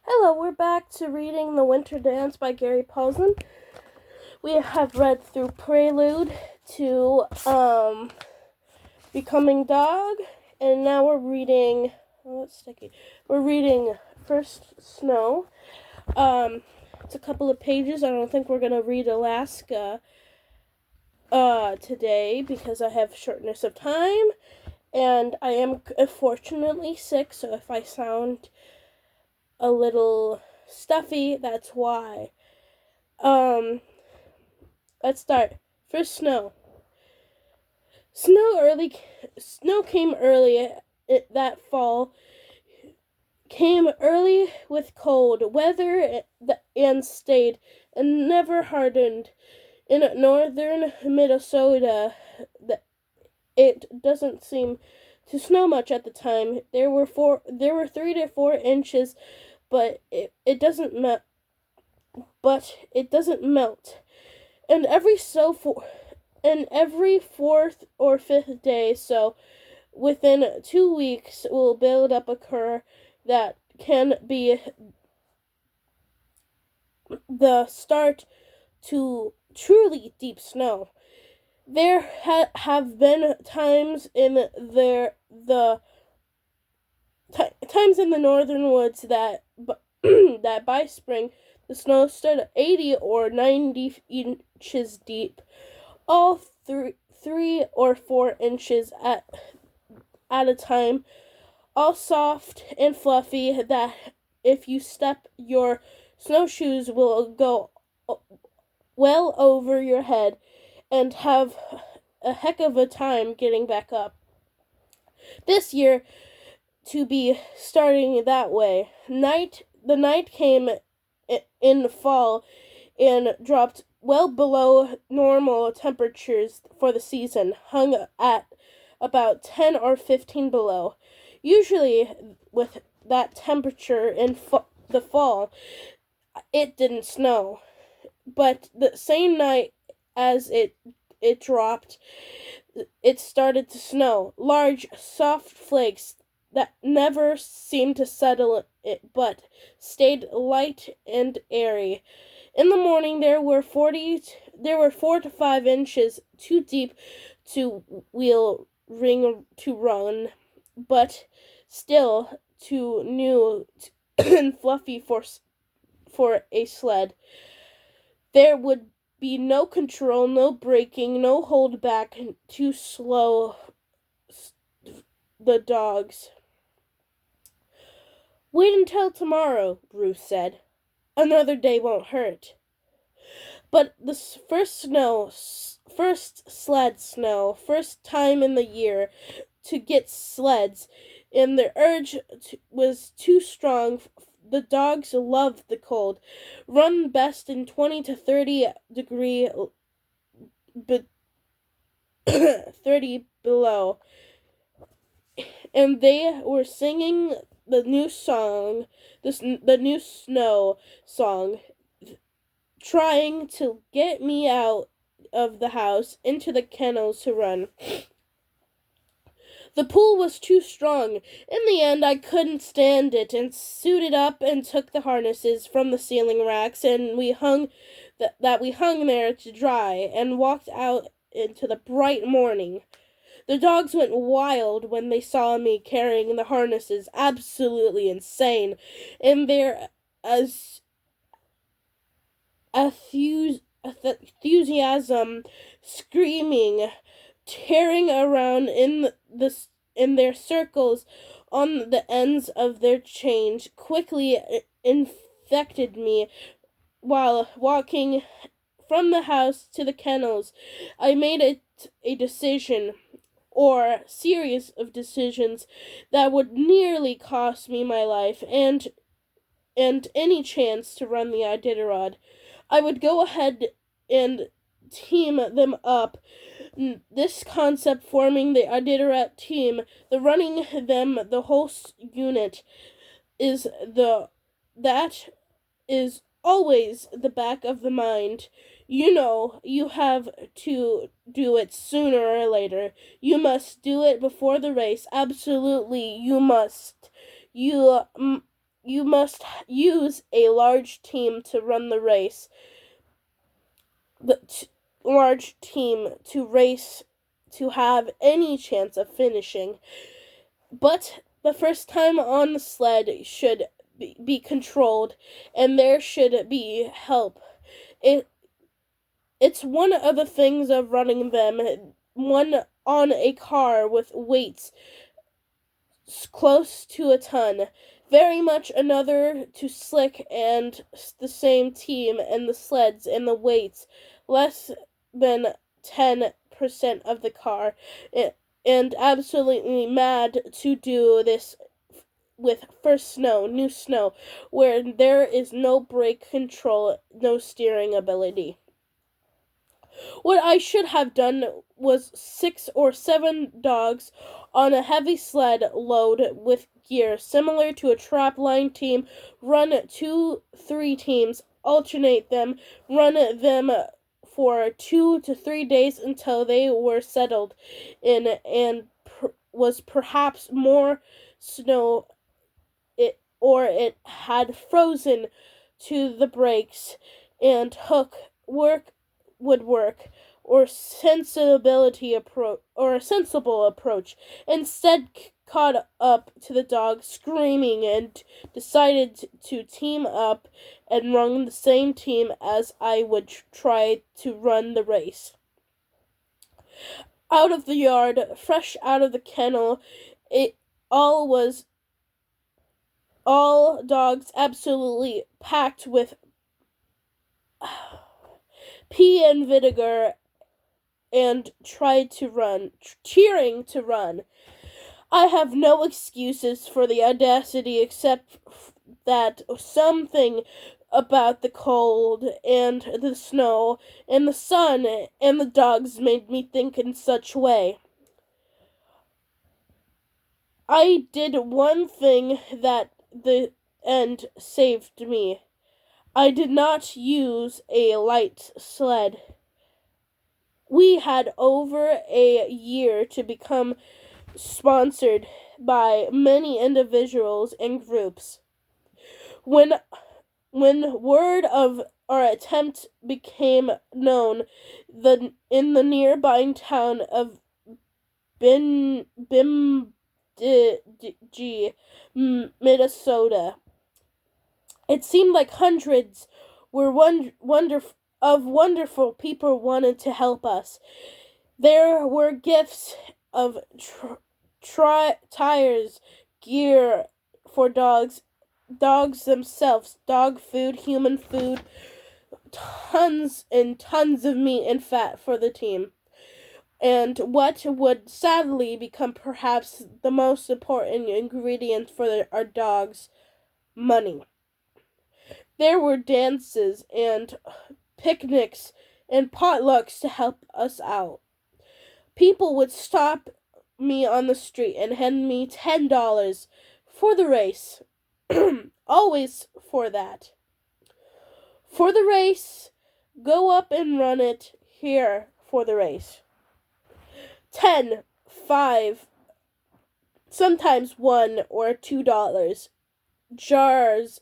Hello, we're back to reading The Winterdance by Gary Paulsen. We have read through Prelude to Becoming Dog, and now we're reading, we're reading First Snow. It's a couple of pages. I don't think we're going to read Alaska today because I have shortness of time, and I am fortunately sick, so if I sound a little stuffy, that's why. Let's start. First, snow. Snow came early that fall. Came early with cold weather and stayed and never hardened. In northern Minnesota, it doesn't seem to snow much at the time. There were 3 to 4 inches, but it doesn't melt. And every fourth or fifth day, so within 2 weeks, will build up occur that can be the start to truly deep snow. There have been times in the northern woods that that by spring the snow stood 80 or 90 inches deep, all 3 or 4 inches at a time, all soft and fluffy that if you step, your snowshoes will go well over your head and have a heck of a time getting back up. This year, to be starting that way. The night came in the fall and dropped well below normal temperatures for the season, hung at about 10 or 15 below. Usually, with that temperature in the fall, it didn't snow. But the same night as it dropped, it started to snow. Large, soft flakes that never seemed to settle it, but stayed light and airy. In the morning, there were 4 to 5 inches too deep to run, but still too new and fluffy for a sled. There would be no control, no braking, no hold back to slow the dogs. Wait until tomorrow, Bruce said. Another day won't hurt. But the first sled snow, first time in the year to get sleds, and the urge was too strong. The dogs loved the cold, run best in 20 to 30 degree 30 below, and they were singing the new snow song, trying to get me out of the house into the kennels to run. The pull was too strong. In the end, I couldn't stand it and suited up and took the harnesses from the ceiling racks, and we hung there to dry and walked out into the bright morning. The dogs went wild when they saw me carrying the harnesses, absolutely insane, and their enthusiasm, screaming, tearing around in their circles on the ends of their chains, quickly infected me. While walking from the house to the kennels, I made a decision, or series of decisions, that would nearly cost me my life and any chance to run the Iditarod. I would go ahead and team them up. This concept, forming the Iditarod team, the running them, the whole unit, is always the back of the mind. You know, you have to do it sooner or later. You must do it before the race. Absolutely, you must. You you must use a large team to run the race. Large team to race to have any chance of finishing. But the first time on the sled should be controlled, and there should be help. It's one of the things of running them. One on a car with weights close to a ton. Very much another to slick and the same team and the sleds and the weights. Less than 10% of the car. And absolutely mad to do this with new snow, where there is no brake control, no steering ability. What I should have done was 6 or 7 dogs on a heavy sled load with gear, similar to a trap line team, run 2-3 teams, alternate them, run them for 2 to 3 days until they were settled in and was perhaps more snow or it had frozen to the brakes and would work, or a sensible approach. Instead, caught up to the dog screaming and decided to team up and run the same team as I would try to run the race. Out of the yard, fresh out of the kennel, it all was all dogs absolutely packed with pee and vinegar and tried to run, cheering to run. I have no excuses for the audacity except that something about the cold and the snow and the sun and the dogs made me think in such way. I did one thing that the end saved me. I did not use a light sled. We had over a year to become sponsored by many individuals and groups. When word of our attempt became known, in the nearby town of Bemidji, Minnesota, it seemed like hundreds were wonderful people wanted to help us. There were gifts of tires, gear for dogs themselves, dog food, human food, tons and tons of meat and fat for the team. And what would sadly become perhaps the most important ingredient for our dogs, money. There were dances and picnics and potlucks to help us out. People would stop me on the street and hand me $10 for the race. Always for that. For the race, go up and run it here for the race. 10, 5, sometimes $1 or $2. Jars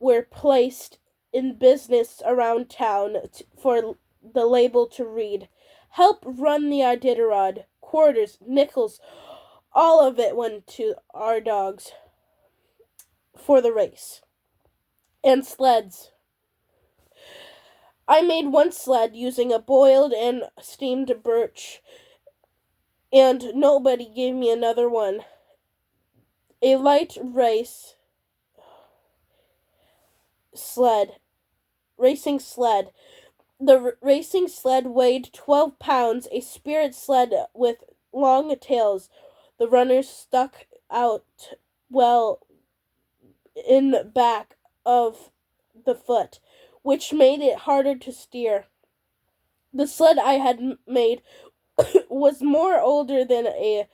were placed in business around town for the label to read. Help run the Iditarod. Quarters, nickels, all of it went to our dogs for the race. And sleds. I made one sled using a boiled and steamed birch, and nobody gave me another one. A light racing sled. The racing sled weighed 12 pounds, a spirit sled with long tails. The runners stuck out well in back of the foot, which made it harder to steer. The sled I had made was more older than a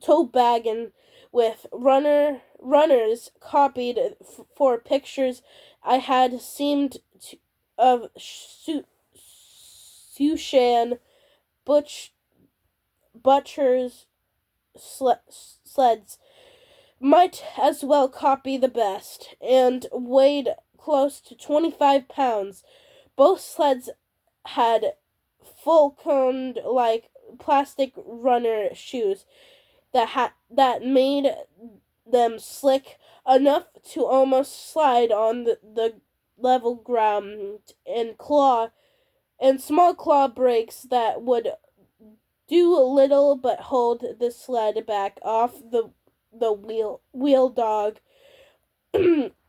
toboggan, with runners copied for pictures I had seen of Sushan Butcher's sleds. Might as well copy the best, and weighed close to 25 pounds. Both sleds had full coned like plastic runner shoes that made them slick enough to almost slide on the level ground, and small claw brakes that would do little but hold the sled back off the wheel dog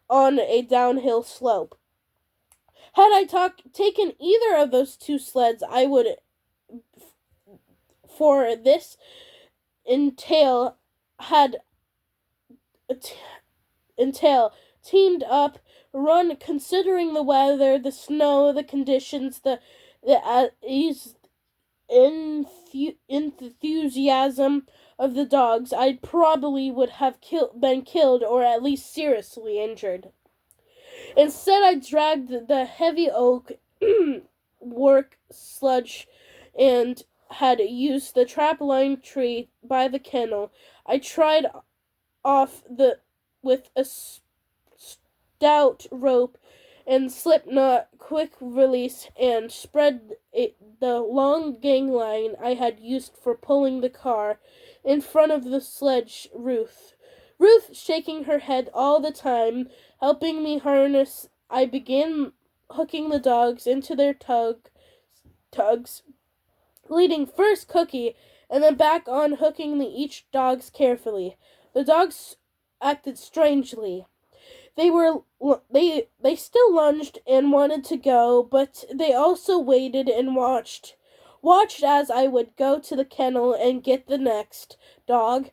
on a downhill slope. Had I taken either of those two sleds, I would, for this entail, had entail teamed up, run considering the weather, the snow, the conditions, the enthusiasm of the dogs, I probably would have been killed or at least seriously injured. Instead, I dragged the heavy oak work sludge and had used the trap line tree by the kennel. I tried off with a stout rope and slip knot, quick release, and spread the long gang line I had used for pulling the car in front of the sledge. Ruth shaking her head all the time, helping me harness. I began hooking the dogs into their tugs, leading first Cookie and then back on hooking each dogs carefully. The dogs acted strangely. They still lunged and wanted to go, but they also waited and watched as I would go to the kennel and get the next dog,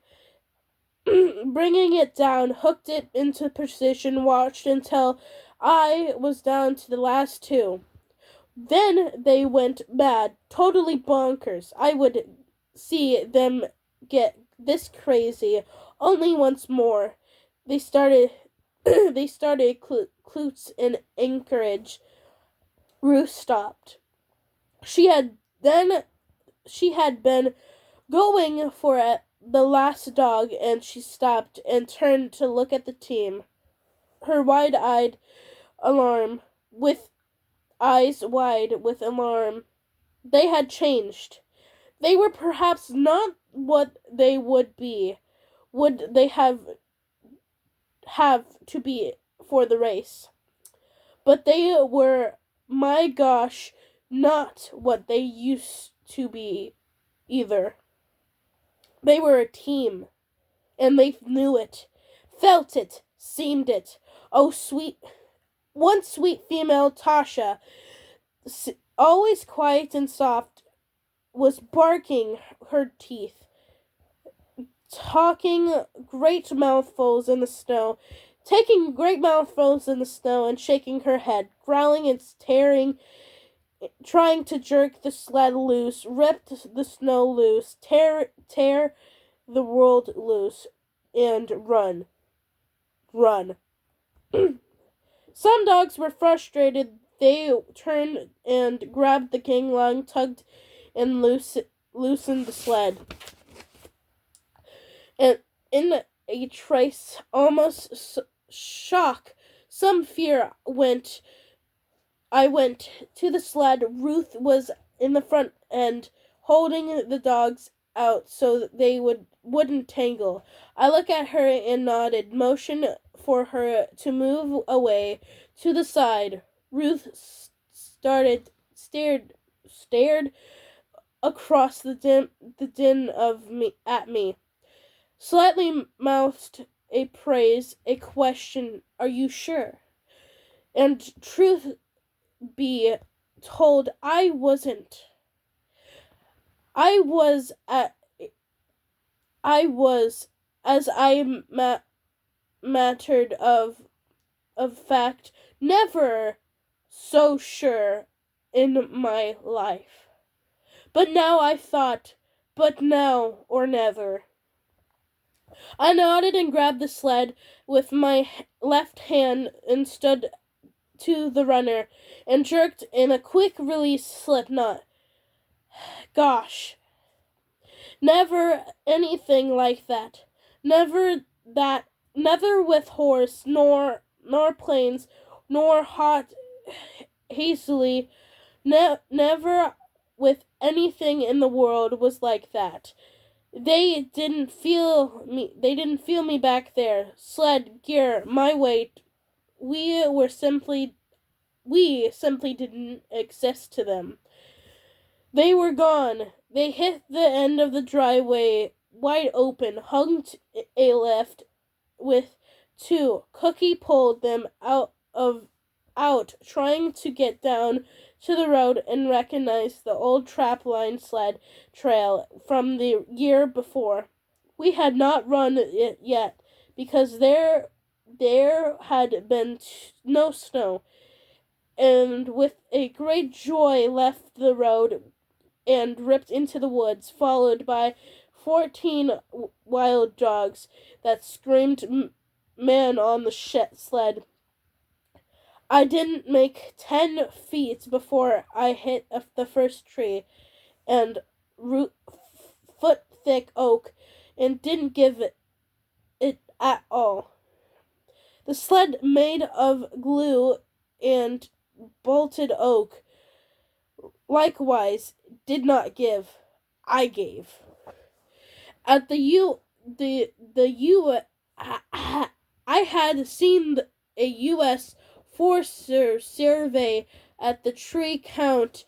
bringing it down, hooked it into position, watched until I was down to the last two. Then they went mad, totally bonkers. I would see them get this crazy only once more. They started Klutz in Anchorage. Ruth stopped. She had been going for the last dog, and she stopped and turned to look at the team. Her wide-eyed alarm, with eyes wide with alarm. They had changed. They were perhaps not what they would be. Would they have to be for the race? But they were, my gosh, not what they used to be either. They were a team, and they knew it, felt it, seemed it. Oh, one sweet female, Tasha, always quiet and soft, was barking her teeth, taking great mouthfuls in the snow and shaking her head, growling and tearing, trying to jerk the sled loose, rip the snow loose, tear the world loose, and run. Some dogs were frustrated. They turned and grabbed the gangline, tugged and loosened the sled. And in a trace, almost shock, some fear, I went to the sled. Ruth was in the front end, holding the dogs out so that they wouldn't tangle. I looked at her and nodded, motioned for her to move away to the side. Ruth stared across the din at me, slightly mouthed a praise, a question, "Are you sure?" And truth be told, I wasn't. I was, as I mattered of fact, never so sure in my life. But now I thought, but now or never. I nodded and grabbed the sled with my left hand and stood to the runner and jerked in a quick release slip knot. Gosh, never anything like that. Never that neither with horse nor plains nor hot hastily, never with anything in the world was like that. They didn't feel me. They didn't feel me back there. Sled, gear, my weight. We were simply. We simply didn't exist to them. They were gone. They hit the end of the driveway wide open, hugged a lift with two. Cookie pulled them out, trying to get down to the road and recognized the old trapline sled trail from the year before. We had not run it yet because there had been no snow, and with a great joy left the road and ripped into the woods, followed by 14 wild dogs that screamed man on the sled. I didn't make 10 feet before I hit the first tree and foot thick oak and didn't give it at all. The sled made of glue and bolted oak likewise did not give. I gave. At I had seen a U.S. Forester survey at the tree count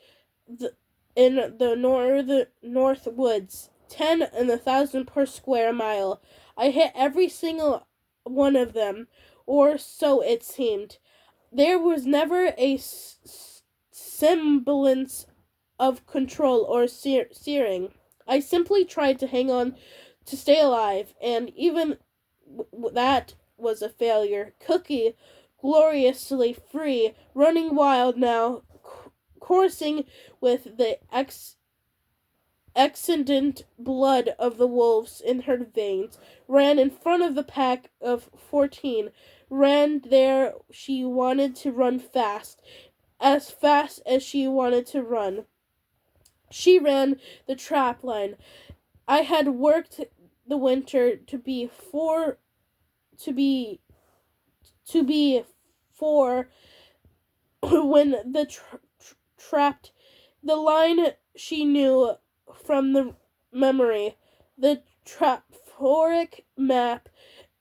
in the north woods, 10 and 1,000 per square mile. I hit every single one of them, or so it seemed. There was never a semblance of control or steering. I simply tried to hang on to stay alive, and even that was a failure. Cookie, gloriously free, running wild now, coursing with the exudant blood of the wolves in her veins, ran in front of the pack of 14, ran there she wanted to run fast as she wanted to run. She ran the trap line. I had worked the winter to be for when the trapped the line she knew from the memory, the traphoric map.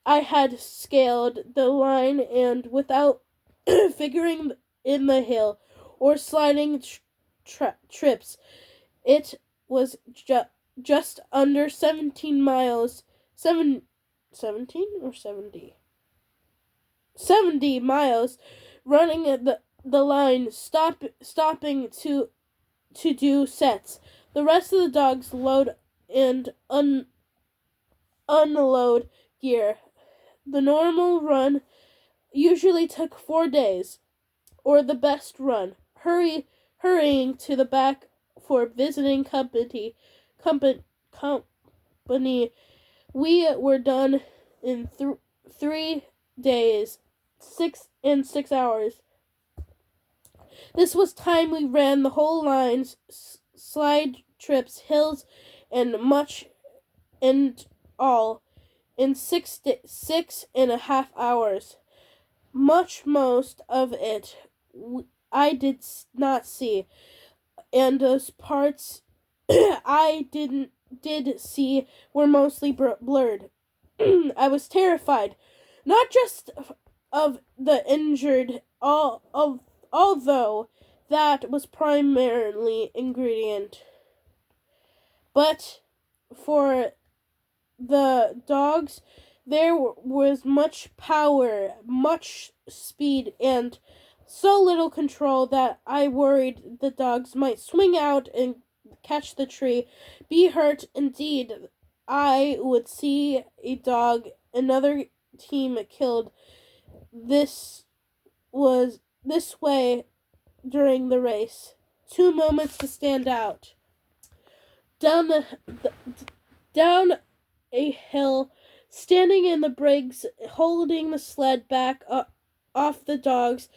I had scaled the line, and without figuring in the hill or sliding trips, it was just under 17 miles. 17 or 70? 70 miles, running the line, stopping to do sets. The rest of the dogs load and unload gear. The normal run usually took 4 days, or the best run, hurrying to the back for visiting company. We were done in 3 days, 6 hours. This was time we ran the whole lines, slide trips, hills, and much and all in 6.5 hours. Most of it I did not see, and those parts I did see were mostly blurred. I was terrified, not just of the injured, although that was primarily ingredient, but for the dogs. There was much power, much speed, and so little control that I worried the dogs might swing out and catch the tree, be hurt. Indeed, I would see a dog, another team killed this way during the race. 2 moments to stand out. Down a hill, standing in the brakes, holding the sled back off the dogs,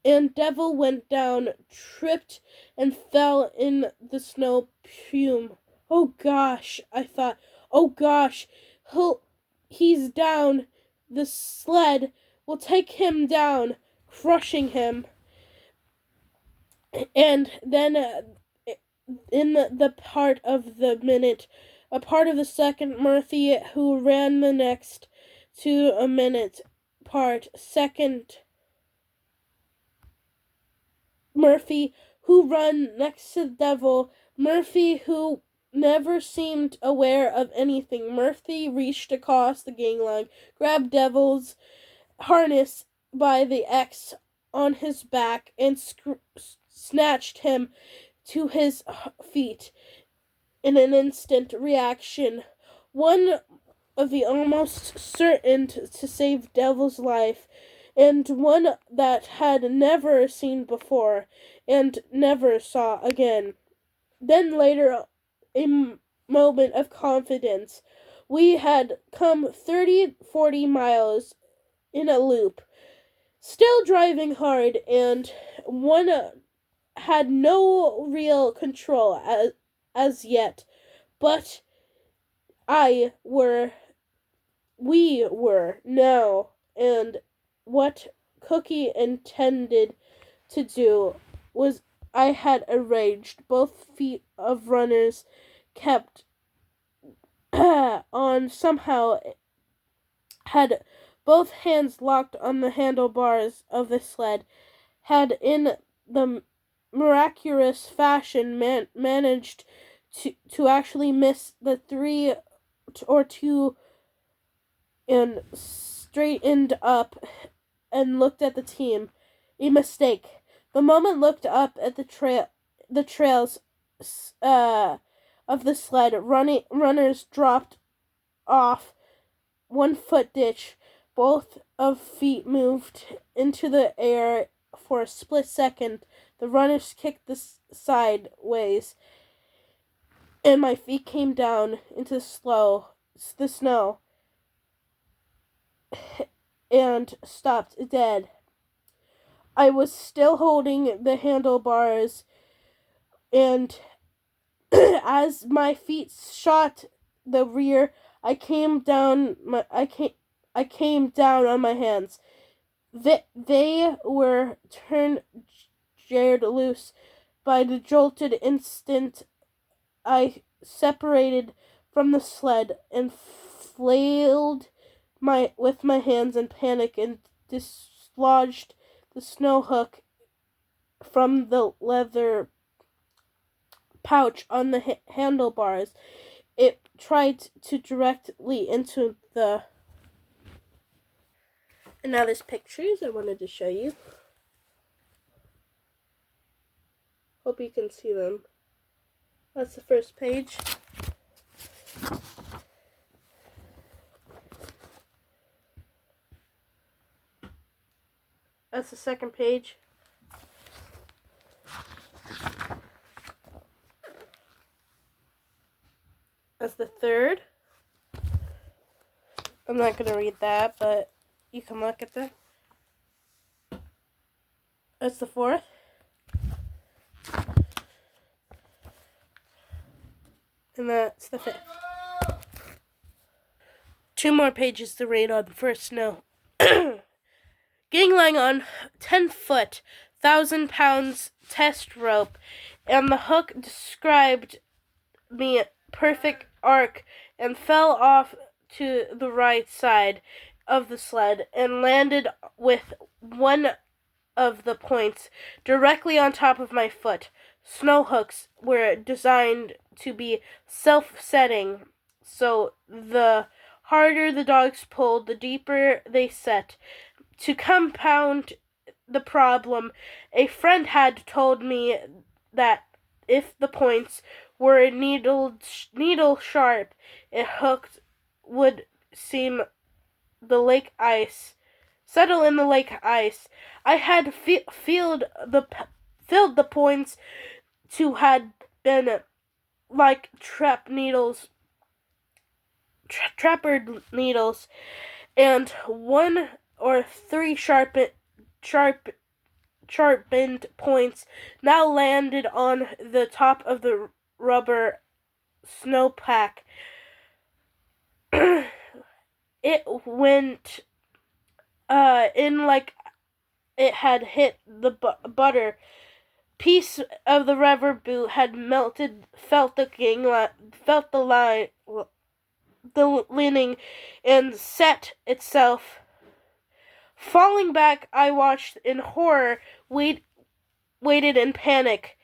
and Devil went down, tripped, and fell in the snow plume. Oh gosh, I thought. Oh gosh, he's down. The sled will take him down, crushing him. And then in the part of the minute, a part of the second, Murphy, who ran the next to a minute part, second, Murphy, who run next to the devil, Murphy, who never seemed aware of anything. Murphy reached across the gangline, grabbed Devil's harness by the X on his back, and snatched him to his feet. In an instant reaction, one of the almost certain to save Devil's life, and one that had never seen before and never saw again. Then later, a moment of confidence. We had come 30-40 miles in a loop, still driving hard, and one had no real control as yet, but we were now, and what Cookie intended to do was I had arranged. Both feet of runners kept on somehow, had both hands locked on the handlebars of the sled, had in the miraculous fashion managed to actually miss the 3 or 2 and straightened up and looked at the team. A mistake. The moment looked up at the trails of the sled. Runners dropped off 1 foot ditch. Both of feet moved into the air for a split second. The runners kicked sideways, and my feet came down into the snow, and stopped dead. I was still holding the handlebars, and as my feet shot the rear, I came down on my hands. They were jarred loose by the jolted instant I separated from the sled and flailed with my hands in panic and dislodged the snow hook from the leather pouch on the handlebars. It tried to directly into the... And now there's pictures I wanted to show you. Hope you can see them. That's the first page. That's the second page. That's the third. I'm not going to read that, but you can look at that. That's the fourth. And that's the fifth. 2 more pages to read on first snow. Gangling on 10-foot, 1,000-pound test rope, and the hook described me perfect arc and fell off to the right side of the sled and landed with one of the points directly on top of my foot. Snow hooks were designed to be self-setting, so the harder the dogs pulled, the deeper they set. To compound the problem, a friend had told me that if the points were needle sharp, a hook would settle in the lake ice. I had filled the points to had been like trapper needles, and 1 or 3 sharpened points now landed on the top of the rubber snowpack. it went in like it had hit the butter. Piece of the rubber boot had melted, felt the line, the lining, and set itself. Falling back, I watched in horror, waited in panic.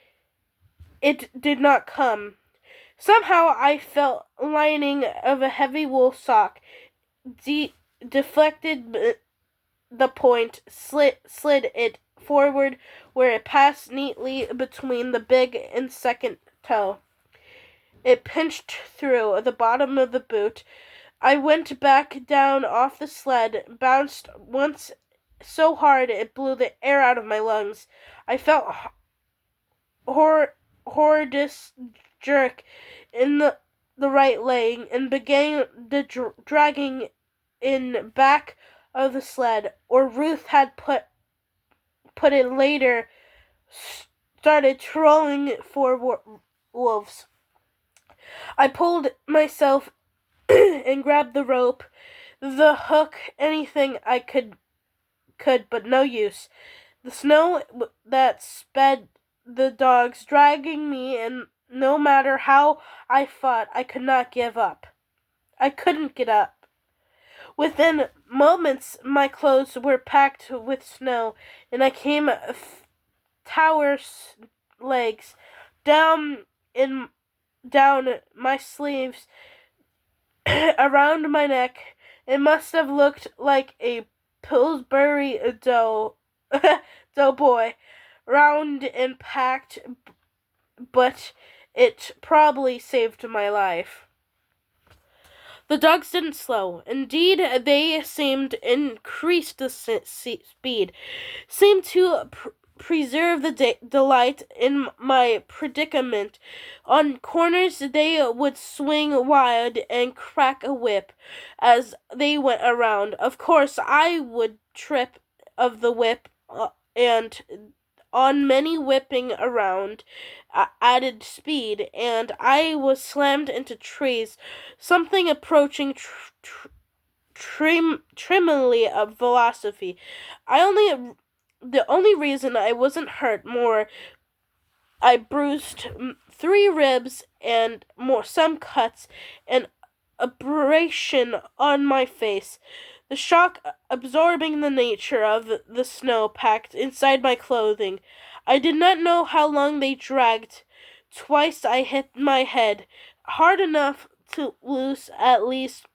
It did not come. Somehow I felt lining of a heavy wool sock, deflected the point, slid it forward where it passed neatly between the big and second toe. It pinched through the bottom of the boot. I went back down off the sled, bounced once so hard it blew the air out of my lungs. I felt horrendous jerk in the right leg and began the dragging in back of the sled, or Ruth had put it later, started trolling for wolves. I pulled myself and grabbed the rope, the hook, anything I could, but no use. The snow that sped the dogs, dragging me, and no matter how I fought, I could not give up. I couldn't get up. Within moments, my clothes were packed with snow, and I came tower's legs down my sleeves around my neck. It must have looked like a Pillsbury doughboy, round and packed, but it probably saved my life. The dogs didn't slow. Indeed, they seemed increased the speed, seemed to preserve the delight in my predicament. On corners, they would swing wide and crack a whip as they went around. Of course, I would trip of the whip, and on many whipping around added speed, and I was slammed into trees, something approaching trimly of velocity. The only reason I wasn't hurt more, I bruised 3 ribs and some cuts and abrasion on my face. The shock absorbing the nature of the snow packed inside my clothing. I did not know how long they dragged. Twice I hit my head, hard enough to lose at least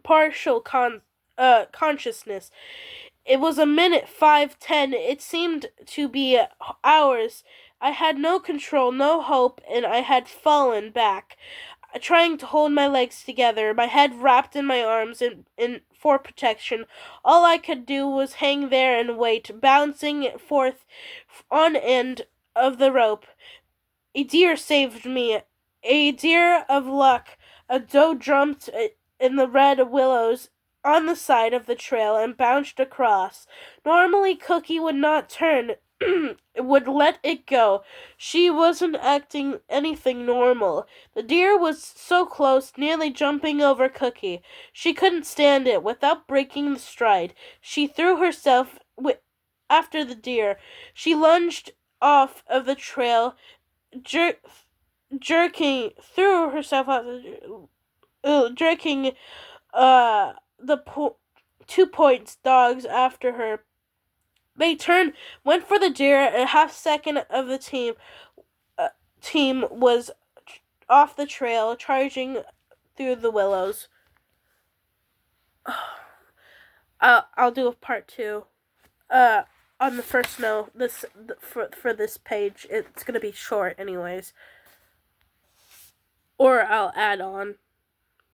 partial consciousness. It was a minute, 5, 10. It seemed to be hours. I had no control, no hope, and I had fallen back, trying to hold my legs together, my head wrapped in my arms for protection. All I could do was hang there and wait, bouncing forth on end of the rope. A deer saved me, a deer of luck. A doe jumped in the red willows on the side of the trail and bounced across. Normally, Cookie would not turn, would let it go. She wasn't acting anything normal. The deer was so close, nearly jumping over Cookie. She couldn't stand it. Without breaking the stride, she threw herself after the deer. She lunged off of the trail, jerking the 2 points dogs after her. They turned, went for the deer. A half second of the team was off the trail, charging through the willows. I'll do a part 2. On the first note, for this page, it's gonna be short, anyways. Or I'll add on.